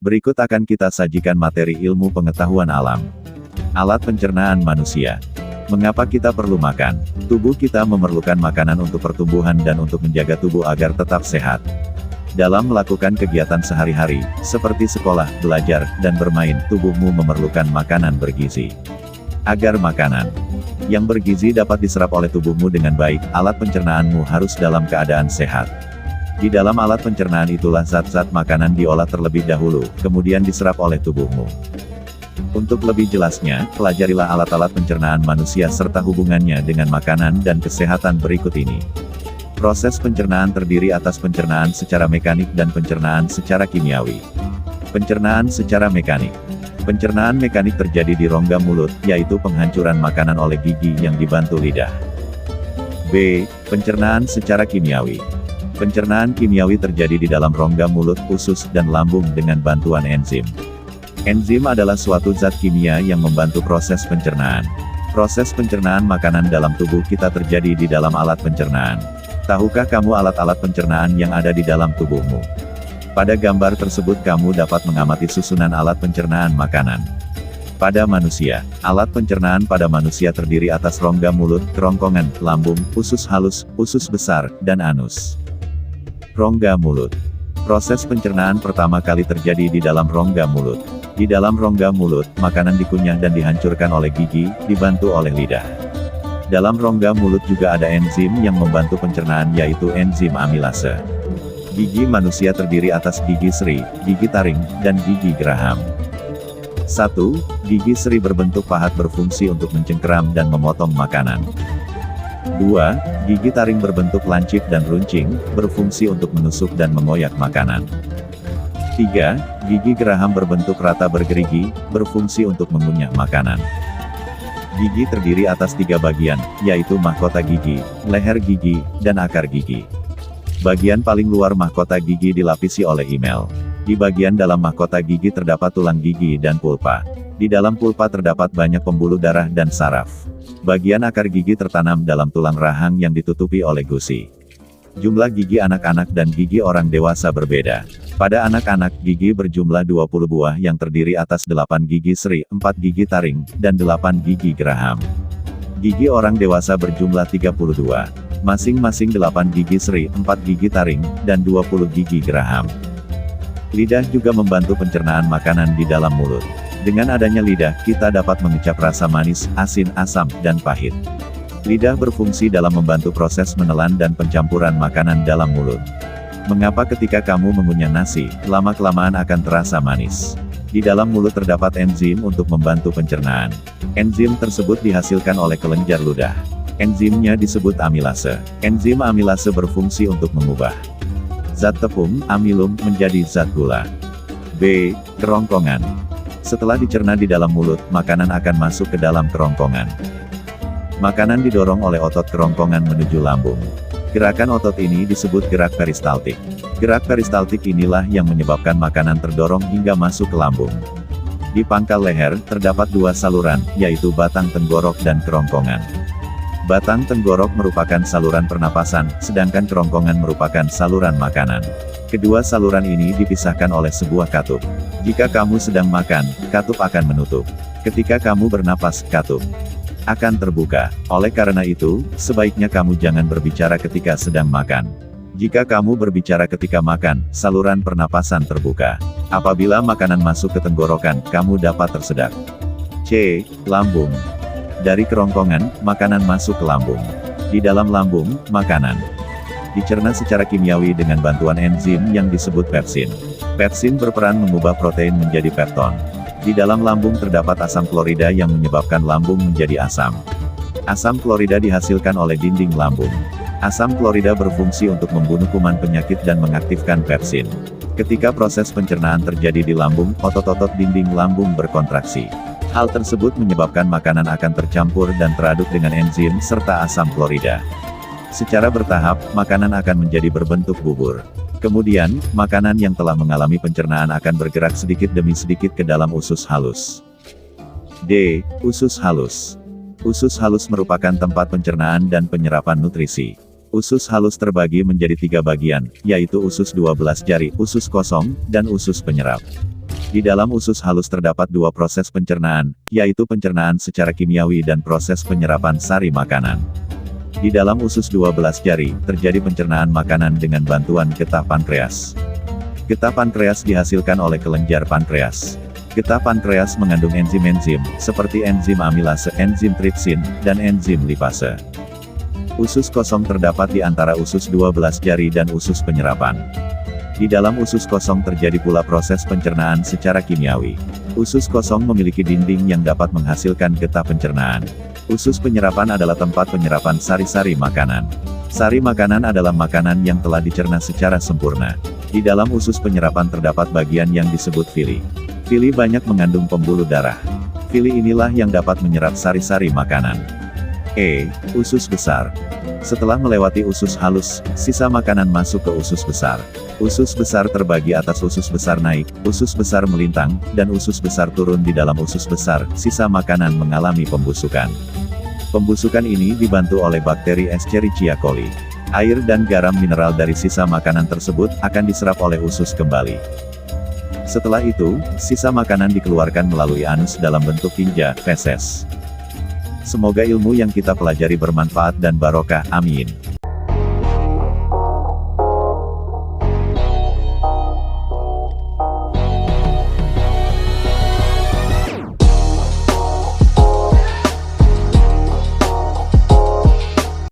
Berikut akan kita sajikan materi ilmu pengetahuan alam. Alat pencernaan manusia. Mengapa kita perlu makan? Tubuh kita memerlukan makanan untuk pertumbuhan dan untuk menjaga tubuh agar tetap sehat. Dalam melakukan kegiatan sehari-hari, seperti sekolah, belajar, dan bermain, tubuhmu memerlukan makanan bergizi. Agar makanan yang bergizi dapat diserap oleh tubuhmu dengan baik, alat pencernaanmu harus dalam keadaan sehat. Di dalam alat pencernaan itulah zat-zat makanan diolah terlebih dahulu, kemudian diserap oleh tubuhmu. Untuk lebih jelasnya, pelajarilah alat-alat pencernaan manusia serta hubungannya dengan makanan dan kesehatan berikut ini. Proses pencernaan terdiri atas pencernaan secara mekanik dan pencernaan secara kimiawi. Pencernaan secara mekanik. Pencernaan mekanik terjadi di rongga mulut, yaitu penghancuran makanan oleh gigi yang dibantu lidah. B. Pencernaan secara kimiawi. Pencernaan kimiawi terjadi di dalam rongga mulut, usus, dan lambung dengan bantuan enzim. Enzim adalah suatu zat kimia yang membantu proses pencernaan. Proses pencernaan makanan dalam tubuh kita terjadi di dalam alat pencernaan. Tahukah kamu alat-alat pencernaan yang ada di dalam tubuhmu? Pada gambar tersebut kamu dapat mengamati susunan alat pencernaan makanan. Pada manusia, alat pencernaan pada manusia terdiri atas rongga mulut, kerongkongan, lambung, usus halus, usus besar, dan anus. Rongga mulut. Proses pencernaan pertama kali terjadi di dalam rongga mulut. Di dalam rongga mulut, makanan dikunyah dan dihancurkan oleh gigi, dibantu oleh lidah. Dalam rongga mulut juga ada enzim yang membantu pencernaan, yaitu enzim amilase. Gigi manusia terdiri atas gigi seri, gigi taring, dan gigi geraham. 1. Gigi seri berbentuk pahat berfungsi untuk mencengkeram dan memotong makanan. 2. Gigi taring berbentuk lancip dan runcing, berfungsi untuk menusuk dan mengoyak makanan. 3. Gigi geraham berbentuk rata bergerigi, berfungsi untuk mengunyah makanan. Gigi terdiri atas 3 bagian, yaitu mahkota gigi, leher gigi, dan akar gigi. Bagian paling luar mahkota gigi dilapisi oleh emel. Di bagian dalam mahkota gigi terdapat tulang gigi dan pulpa. Di dalam pulpa terdapat banyak pembuluh darah dan saraf. Bagian akar gigi tertanam dalam tulang rahang yang ditutupi oleh gusi. Jumlah gigi anak-anak dan gigi orang dewasa berbeda. Pada anak-anak, gigi berjumlah 20 buah yang terdiri atas 8 gigi seri, 4 gigi taring, dan 8 gigi geraham. Gigi orang dewasa berjumlah 32. Masing-masing 8 gigi seri, 4 gigi taring, dan 20 gigi geraham. Lidah juga membantu pencernaan makanan di dalam mulut. Dengan adanya lidah, kita dapat mengecap rasa manis, asin, asam, dan pahit. Lidah berfungsi dalam membantu proses menelan dan pencampuran makanan dalam mulut. Mengapa ketika kamu mengunyah nasi, lama-kelamaan akan terasa manis? Di dalam mulut terdapat enzim untuk membantu pencernaan. Enzim tersebut dihasilkan oleh kelenjar ludah. Enzimnya disebut amilase. Enzim amilase berfungsi untuk mengubah zat tepung, amilum, menjadi zat gula. B. Kerongkongan. Setelah dicerna di dalam mulut, makanan akan masuk ke dalam kerongkongan. Makanan didorong oleh otot kerongkongan menuju lambung. Gerakan otot ini disebut gerak peristaltik. Gerak peristaltik inilah yang menyebabkan makanan terdorong hingga masuk ke lambung. Di pangkal leher, terdapat 2 saluran, yaitu batang tenggorok dan kerongkongan. Batang tenggorok merupakan saluran pernapasan, sedangkan kerongkongan merupakan saluran makanan. Kedua saluran ini dipisahkan oleh sebuah katup. Jika kamu sedang makan, katup akan menutup. Ketika kamu bernapas, katup akan terbuka. Oleh karena itu, sebaiknya kamu jangan berbicara ketika sedang makan. Jika kamu berbicara ketika makan, saluran pernapasan terbuka. Apabila makanan masuk ke tenggorokan, kamu dapat tersedak. C. Lambung. Dari kerongkongan, makanan masuk ke lambung. Di dalam lambung, makanan dicerna secara kimiawi dengan bantuan enzim yang disebut pepsin. Pepsin berperan mengubah protein menjadi pepton. Di dalam lambung terdapat asam klorida yang menyebabkan lambung menjadi asam. Asam klorida dihasilkan oleh dinding lambung. Asam klorida berfungsi untuk membunuh kuman penyakit dan mengaktifkan pepsin. Ketika proses pencernaan terjadi di lambung, otot-otot dinding lambung berkontraksi. Hal tersebut menyebabkan makanan akan tercampur dan teraduk dengan enzim serta asam klorida. Secara bertahap, makanan akan menjadi berbentuk bubur. Kemudian, makanan yang telah mengalami pencernaan akan bergerak sedikit demi sedikit ke dalam usus halus. D. Usus halus. Usus halus merupakan tempat pencernaan dan penyerapan nutrisi. Usus halus terbagi menjadi 3 bagian, yaitu usus 12 jari, usus kosong, dan usus penyerap. Di dalam usus halus terdapat dua proses pencernaan, yaitu pencernaan secara kimiawi dan proses penyerapan sari makanan. Di dalam usus 12 jari, terjadi pencernaan makanan dengan bantuan getah pankreas. Getah pankreas dihasilkan oleh kelenjar pankreas. Getah pankreas mengandung enzim-enzim, seperti enzim amilase, enzim tripsin, dan enzim lipase. Usus kosong terdapat di antara usus 12 jari dan usus penyerapan. Di dalam usus kosong terjadi pula proses pencernaan secara kimiawi. Usus kosong memiliki dinding yang dapat menghasilkan getah pencernaan. Usus penyerapan adalah tempat penyerapan sari-sari makanan. Sari makanan adalah makanan yang telah dicerna secara sempurna. Di dalam usus penyerapan terdapat bagian yang disebut villi. Villi banyak mengandung pembuluh darah. Villi inilah yang dapat menyerap sari-sari makanan. Usus besar. Setelah melewati usus halus, sisa makanan masuk ke usus besar. Usus besar terbagi atas usus besar naik, usus besar melintang, dan usus besar turun. Di dalam usus besar, sisa makanan mengalami pembusukan. Pembusukan ini dibantu oleh bakteri Escherichia coli. Air dan garam mineral dari sisa makanan tersebut akan diserap oleh usus kembali. Setelah itu, sisa makanan dikeluarkan melalui anus dalam bentuk tinja, feses. Semoga ilmu yang kita pelajari bermanfaat dan barokah, amin.